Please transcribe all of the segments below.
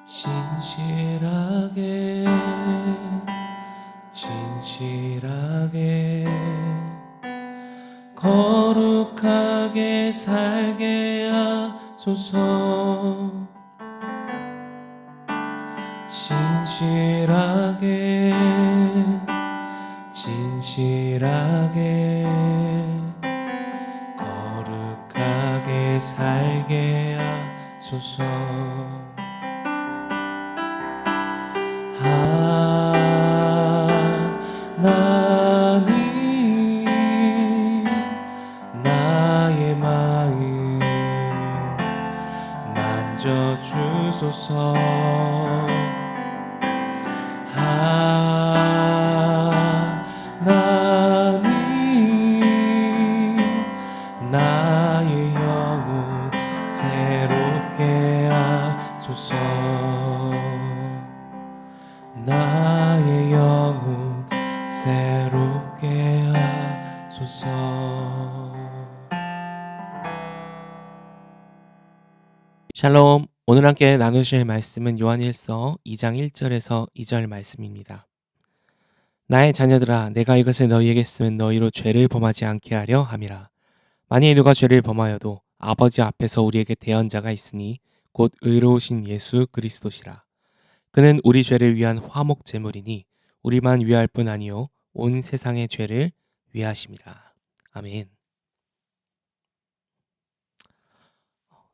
진실하게 진실하게 거룩하게 살게 하소서. 진실하게 진실하게 거룩하게 살게 하소서. 하나님 나의 마음 만져주소서. 하나님 나의 영혼 새롭게 하소서. 나의 영혼 새롭게 하소서. 샬롬. 오늘 함께 나누실 말씀은 요한일서 2장 1절에서 2절 말씀입니다. 나의 자녀들아, 내가 이것을 너희에게 쓰면 너희로 죄를 범하지 않게 하려 함이라. 만일 누가 죄를 범하여도 아버지 앞에서 우리에게 대언자가 있으니 곧 의로우신 예수 그리스도시라. 그는 우리 죄를 위한 화목 제물이니 우리만 위할 뿐 아니요 온 세상의 죄를 위하심이라. 아멘.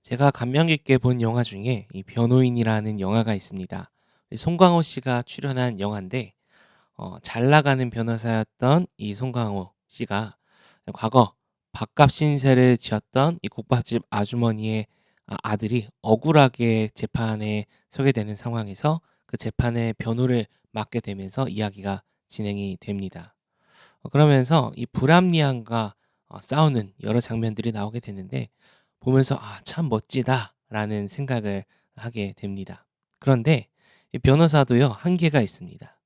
제가 감명 깊게 본 영화 중에 이 변호인이라는 영화가 있습니다. 송강호 씨가 출연한 영화인데 잘 나가는 변호사였던 이 송강호 씨가 과거 밥값 신세를 지었던 이 국밥집 아주머니의 아들이 억울하게 재판에 서게 되는 상황에서 그 재판의 변호를 맡게 되면서 이야기가 진행이 됩니다. 그러면서 이 불합리함과 싸우는 여러 장면들이 나오게 되는데 보면서 참 멋지다라는 생각을 하게 됩니다. 그런데 이 변호사도요, 한계가 있습니다.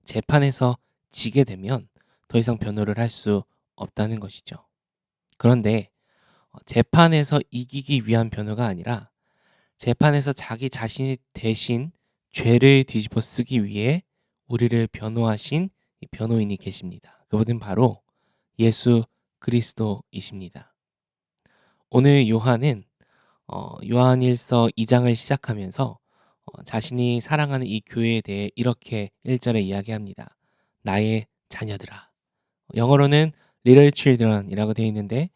재판에서 지게 되면 더 이상 변호를 할 수 없다는 것이죠. 그런데 재판에서 이기기 위한 변호가 아니라 재판에서 자기 자신이 대신 죄를 뒤집어 쓰기 위해 우리를 변호하신 이 변호인이 계십니다. 그분은 바로 예수 그리스도이십니다. 오늘 요한은 요한일서 2장을 시작하면서 자신이 사랑하는 이 교회에 대해 이렇게 1절에 이야기합니다. 나의 자녀들아. 영어로는 little children이라고 되어 있는데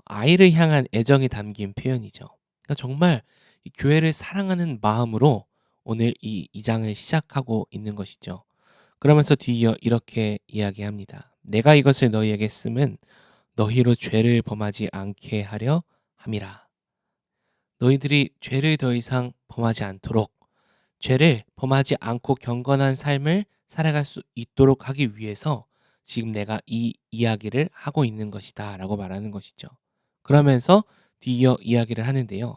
아이를 향한 애정이 담긴 표현이죠. 그러니까 정말 이 교회를 사랑하는 마음으로 오늘 이 2장을 시작하고 있는 것이죠. 그러면서 뒤이어 이렇게 이야기합니다. 내가 이것을 너희에게 쓰면 너희로 죄를 범하지 않게 하려 함이라. 너희들이 죄를 더 이상 범하지 않도록, 죄를 범하지 않고 경건한 삶을 살아갈 수 있도록 하기 위해서 지금 내가 이 이야기를 하고 있는 것이다 라고 말하는 것이죠. 그러면서 뒤이어 이야기를 하는데요.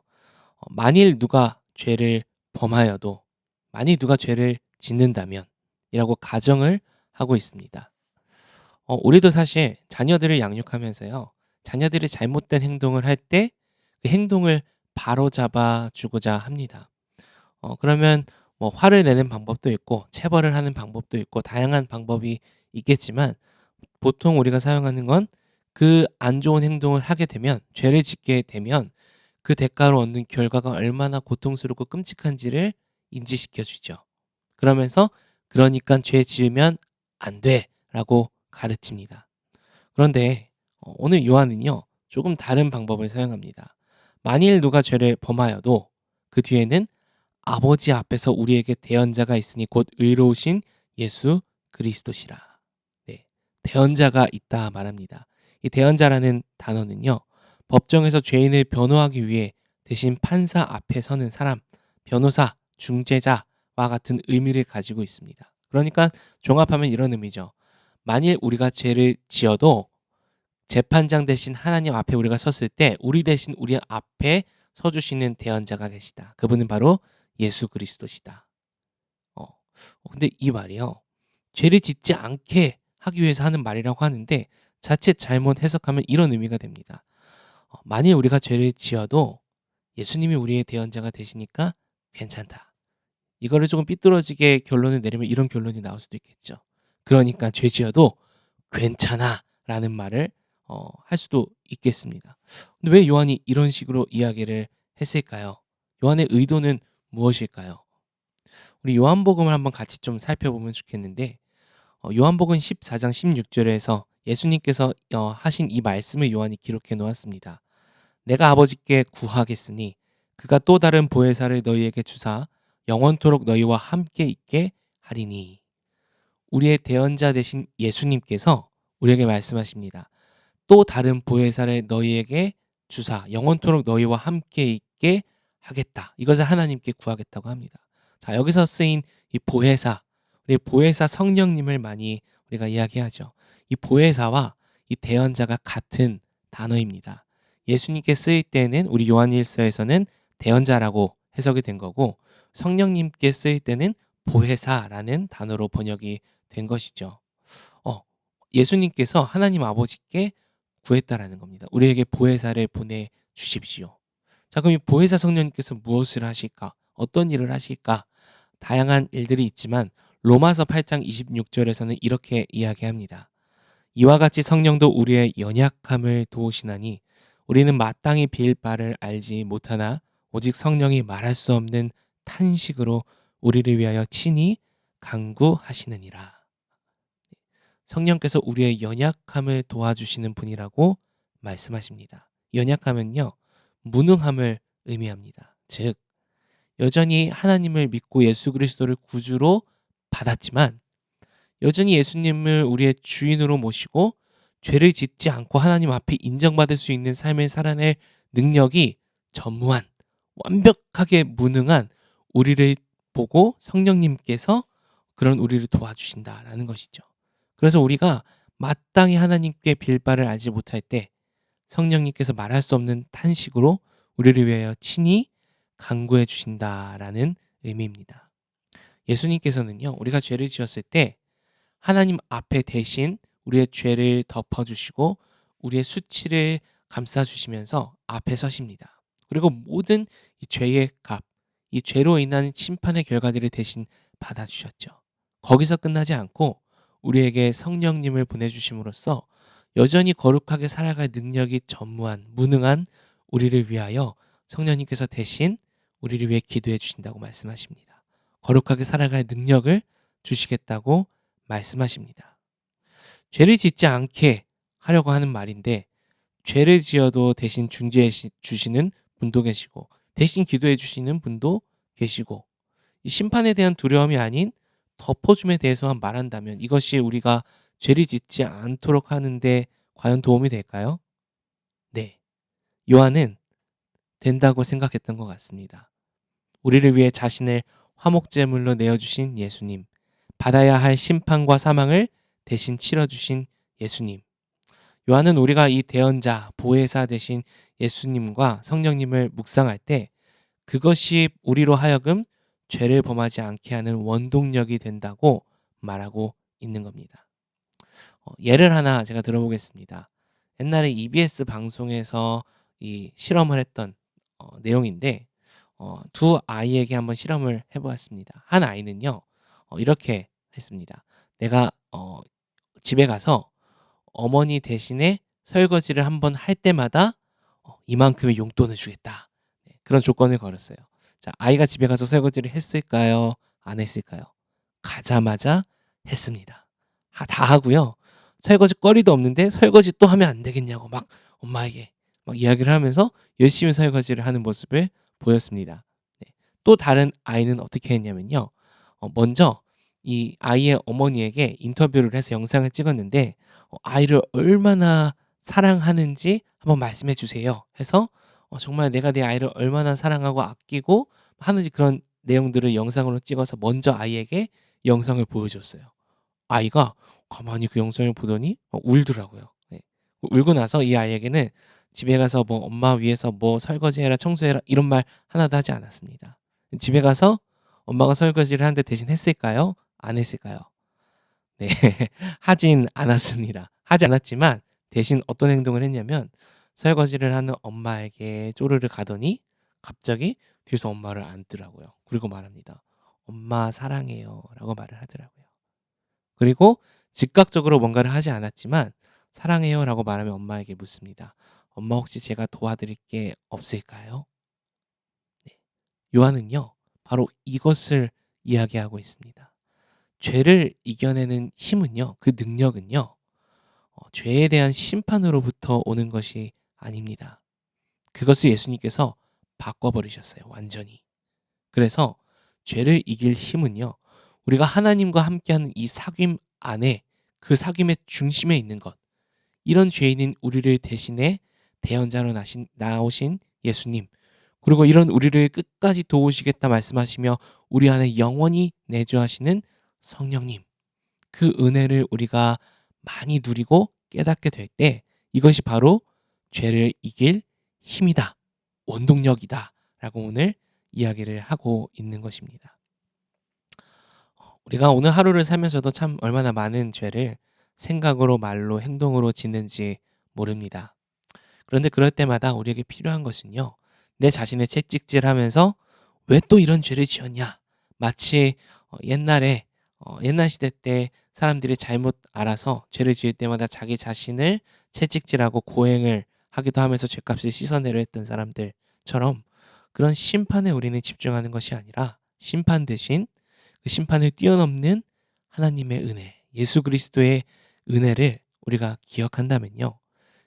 만일 누가 죄를 범하여도, 만일 누가 죄를 짓는다면 이라고 가정을 하고 있습니다. 우리도 사실 자녀들을 양육하면서요, 자녀들이 잘못된 행동을 할 때 그 행동을 바로잡아 주고자 합니다. 그러면 뭐 화를 내는 방법도 있고 체벌을 하는 방법도 있고 다양한 방법이 있겠지만 보통 우리가 사용하는 건 그 안 좋은 행동을 하게 되면, 죄를 짓게 되면 그 대가로 얻는 결과가 얼마나 고통스럽고 끔찍한지를 인지시켜 주죠. 그러면서 그러니까 죄 지으면 안 돼라고 가르칩니다. 그런데 오늘 요한은요, 조금 다른 방법을 사용합니다. 만일 누가 죄를 범하여도 그 뒤에는 아버지 앞에서 우리에게 대언자가 있으니 곧 의로우신 예수 그리스도시라. 네, 대언자가 있다 말합니다. 이 대언자라는 단어는요, 법정에서 죄인을 변호하기 위해 대신 판사 앞에 서는 사람, 변호사, 중재자와 같은 의미를 가지고 있습니다. 그러니까 종합하면 이런 의미죠. 만일 우리가 죄를 지어도 재판장 대신 하나님 앞에 우리가 섰을 때 우리 대신 우리 앞에 서주시는 대언자가 계시다. 그분은 바로 예수 그리스도시다. 근데 이 말이요, 죄를 짓지 않게 하기 위해서 하는 말이라고 하는데 자칫 잘못 해석하면 이런 의미가 됩니다. 만일 우리가 죄를 지어도 예수님이 우리의 대언자가 되시니까 괜찮다. 이거를 조금 삐뚤어지게 결론을 내리면 이런 결론이 나올 수도 있겠죠. 그러니까 죄 지어도 괜찮아라는 말을 할 수도 있겠습니다. 근데 왜 요한이 이런 식으로 이야기를 했을까요? 요한의 의도는 무엇일까요? 우리 요한복음을 한번 같이 좀 살펴보면 좋겠는데 요한복음 14장 16절에서 예수님께서 하신 이 말씀을 요한이 기록해 놓았습니다. 내가 아버지께 구하겠으니 그가 또 다른 보혜사를 너희에게 주사 영원토록 너희와 함께 있게 하리니. 우리의 대언자 되신 예수님께서 우리에게 말씀하십니다. 또 다른 보혜사를 너희에게 주사 영원토록 너희와 함께 있게 하겠다. 이것을 하나님께 구하겠다고 합니다. 자, 여기서 쓰인 이 보혜사, 우리 보혜사 성령님을 많이 우리가 이야기하죠. 이 보혜사와 이 대언자가 같은 단어입니다. 예수님께 쓰일 때는 우리 요한일서에서는 대언자라고 해석이 된 거고, 성령님께 쓰일 때는 보혜사라는 단어로 번역이 된 것이죠. 어, 예수님께서 하나님 아버지께 구했다라는 겁니다. 우리에게 보혜사를 보내 주십시오. 자, 그럼 이 보혜사 성령님께서 무엇을 하실까? 어떤 일을 하실까? 다양한 일들이 있지만 로마서 8장 26절에서는 이렇게 이야기합니다. 이와 같이 성령도 우리의 연약함을 도우시나니 우리는 마땅히 빌 바를 알지 못하나 오직 성령이 말할 수 없는 탄식으로 우리를 위하여 친히 간구하시느니라. 성령께서 우리의 연약함을 도와주시는 분이라고 말씀하십니다. 연약함은요, 무능함을 의미합니다. 즉, 여전히 하나님을 믿고 예수 그리스도를 구주로 받았지만 여전히 예수님을 우리의 주인으로 모시고 죄를 짓지 않고 하나님 앞에 인정받을 수 있는 삶을 살아낼 능력이 전무한, 완벽하게 무능한 우리를 보고 성령님께서 그런 우리를 도와주신다라는 것이죠. 그래서 우리가 마땅히 하나님께 빌 바를 알지 못할 때 성령님께서 말할 수 없는 탄식으로 우리를 위하여 친히 간구해 주신다라는 의미입니다. 예수님께서는요, 우리가 죄를 지었을 때 하나님 앞에 대신 우리의 죄를 덮어주시고 우리의 수치를 감싸주시면서 앞에 서십니다. 그리고 모든 이 죄의 값, 이 죄로 인한 심판의 결과들을 대신 받아주셨죠. 거기서 끝나지 않고 우리에게 성령님을 보내주심으로써 여전히 거룩하게 살아갈 능력이 전무한, 무능한 우리를 위하여 성령님께서 대신 우리를 위해 기도해 주신다고 말씀하십니다. 거룩하게 살아갈 능력을 주시겠다고 말씀하십니다. 죄를 짓지 않게 하려고 하는 말인데 죄를 지어도 대신 중재해 주시는 분도 계시고 대신 기도해 주시는 분도 계시고 이 심판에 대한 두려움이 아닌 덮어줌에 대해서만 말한다면 이것이 우리가 죄를 짓지 않도록 하는데 과연 도움이 될까요? 네. 요한은 된다고 생각했던 것 같습니다. 우리를 위해 자신을 화목제물로 내어주신 예수님, 받아야 할 심판과 사망을 대신 치러주신 예수님. 요한은 우리가 이 대언자, 보혜사 되신 예수님과 성령님을 묵상할 때 그것이 우리로 하여금 죄를 범하지 않게 하는 원동력이 된다고 말하고 있는 겁니다. 예를 하나 제가 들어보겠습니다. 옛날에 EBS 방송에서 이 실험을 했던 내용인데 두 아이에게 한번 실험을 해보았습니다. 한 아이는요 이렇게 했습니다. 내가 집에 가서 어머니 대신에 설거지를 한번 할 때마다 이만큼의 용돈을 주겠다. 네, 그런 조건을 걸었어요. 자, 아이가 집에 가서 설거지를 했을까요? 안 했을까요? 가자마자 했습니다. 다 하고요. 설거지 거리도 없는데 설거지 또 하면 안 되겠냐고 막 엄마에게 막 이야기를 하면서 열심히 설거지를 하는 모습을 보였습니다. 네. 또 다른 아이는 어떻게 했냐면요. 먼저 이 아이의 어머니에게 인터뷰를 해서 영상을 찍었는데 아이를 얼마나 사랑하는지 한번 말씀해 주세요 해서 정말 내가 내 아이를 얼마나 사랑하고 아끼고 하는지 그런 내용들을 영상으로 찍어서 먼저 아이에게 영상을 보여줬어요. 아이가 가만히 그 영상을 보더니 울더라고요. 네. 울고 나서 이 아이에게는 집에 가서 뭐 엄마 위해서 뭐 설거지해라 청소해라 이런 말 하나도 하지 않았습니다. 집에 가서 엄마가 설거지를 하는데 대신 했을까요? 안 했을까요? 네. 하진 않았습니다. 하지 않았지만 대신 어떤 행동을 했냐면 설거지를 하는 엄마에게 쪼르르 가더니 갑자기 뒤에서 엄마를 안더라고요. 그리고 말합니다. 엄마 사랑해요 라고 말을 하더라고요. 그리고 즉각적으로 뭔가를 하지 않았지만 사랑해요 라고 말하면 엄마에게 묻습니다. 엄마 혹시 제가 도와드릴 게 없을까요? 네. 요한은요, 바로 이것을 이야기하고 있습니다. 죄를 이겨내는 힘은요, 그 능력은요, 죄에 대한 심판으로부터 오는 것이 아닙니다. 그것을 예수님께서 바꿔버리셨어요, 완전히. 그래서 죄를 이길 힘은요, 우리가 하나님과 함께하는 이 사귐 안에, 그 사귐의 중심에 있는 것, 이런 죄인인 우리를 대신해 대언자로 나오신 예수님, 그리고 이런 우리를 끝까지 도우시겠다 말씀하시며 우리 안에 영원히 내주하시는 성령님, 그 은혜를 우리가 많이 누리고 깨닫게 될 때 이것이 바로 죄를 이길 힘이다, 원동력이다 라고 오늘 이야기를 하고 있는 것입니다. 우리가 오늘 하루를 살면서도 참 얼마나 많은 죄를 생각으로, 말로, 행동으로 짓는지 모릅니다. 그런데 그럴 때마다 우리에게 필요한 것은요, 내 자신의 채찍질하면서 왜 또 이런 죄를 지었냐, 마치 옛날 시대 때 사람들이 잘못 알아서 죄를 지을 때마다 자기 자신을 채찍질하고 고행을 하기도 하면서 죄값을 씻어내려 했던 사람들처럼, 그런 심판에 우리는 집중하는 것이 아니라 심판 대신 그 심판을 뛰어넘는 하나님의 은혜, 예수 그리스도의 은혜를 우리가 기억한다면요,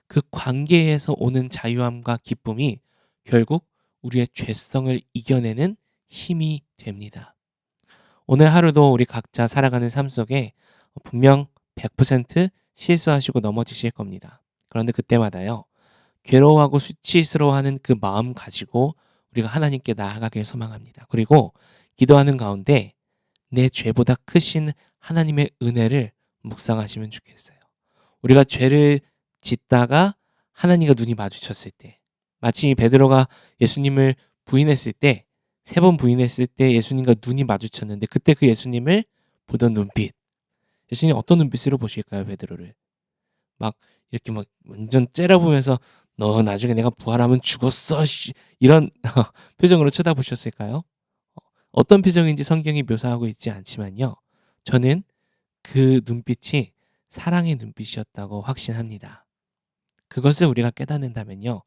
그 관계에서 오는 자유함과 기쁨이 결국 우리의 죄성을 이겨내는 힘이 됩니다. 오늘 하루도 우리 각자 살아가는 삶 속에 분명 100% 실수하시고 넘어지실 겁니다. 그런데 그때마다요, 괴로워하고 수치스러워하는 그 마음 가지고 우리가 하나님께 나아가길 소망합니다. 그리고 기도하는 가운데 내 죄보다 크신 하나님의 은혜를 묵상하시면 좋겠어요. 우리가 죄를 짓다가 하나님과 눈이 마주쳤을 때, 마치 베드로가 예수님을 부인했을 때, 3번 부인했을 때 예수님과 눈이 마주쳤는데 그때 그 예수님을 보던 눈빛, 예수님 어떤 눈빛으로 보실까요? 베드로를 막 이렇게 막 완전 째려보면서 너 나중에 내가 부활하면 죽었어 이런 표정으로 쳐다보셨을까요? 어떤 표정인지 성경이 묘사하고 있지 않지만요, 저는 그 눈빛이 사랑의 눈빛이었다고 확신합니다. 그것을 우리가 깨닫는다면요,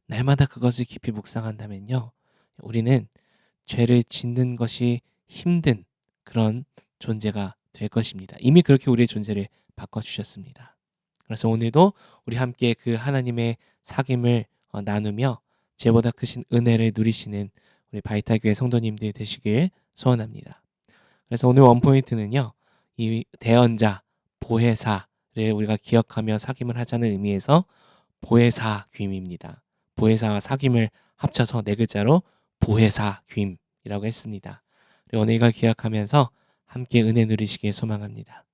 날마다 그것을 깊이 묵상한다면요, 우리는 죄를 짓는 것이 힘든 그런 존재가 될 것입니다. 이미 그렇게 우리의 존재를 바꿔주셨습니다. 그래서 오늘도 우리 함께 그 하나님의 사귐을 나누며 죄보다 크신 은혜를 누리시는 우리 바이탈교회 성도님들 되시길 소원합니다. 그래서 오늘 원포인트는요, 이 대언자, 보혜사를 우리가 기억하며 사귐을 하자는 의미에서 보혜사 귀임입니다. 보혜사와 사귐을 합쳐서 4글자로 보혜사 귀임이라고 했습니다. 오늘 이걸 기억하면서 함께 은혜 누리시길 소망합니다.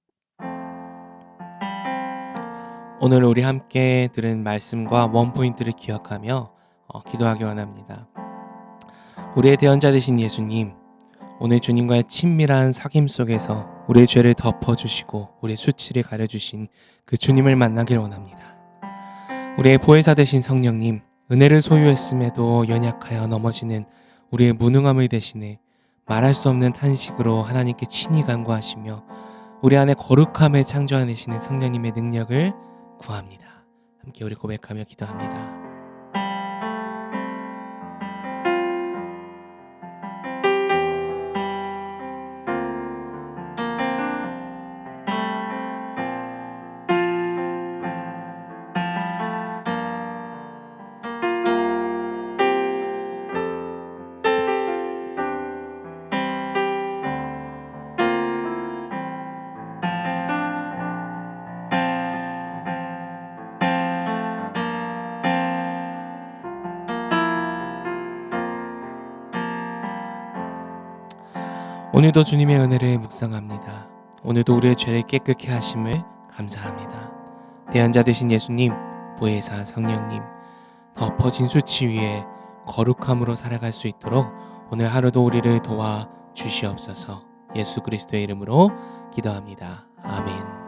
오늘 우리 함께 들은 말씀과 원포인트를 기억하며 기도하기 원합니다. 우리의 대언자 되신 예수님, 오늘 주님과의 친밀한 사귐 속에서 우리의 죄를 덮어주시고 우리의 수치를 가려주신 그 주님을 만나길 원합니다. 우리의 보혜사 되신 성령님, 은혜를 소유했음에도 연약하여 넘어지는 우리의 무능함을 대신해 말할 수 없는 탄식으로 하나님께 친히 간구하시며 우리 안에 거룩함을 창조하시는 성령님의 능력을 구합니다. 함께 우리 고백하며 기도합니다. 오늘도 주님의 은혜를 묵상합니다. 오늘도 우리의 죄를 깨끗게 하심을 감사합니다. 대언자 되신 예수님, 보혜사 성령님, 덮어진 수치 위에 거룩함으로 살아갈 수 있도록 오늘 하루도 우리를 도와 주시옵소서. 예수 그리스도의 이름으로 기도합니다. 아멘.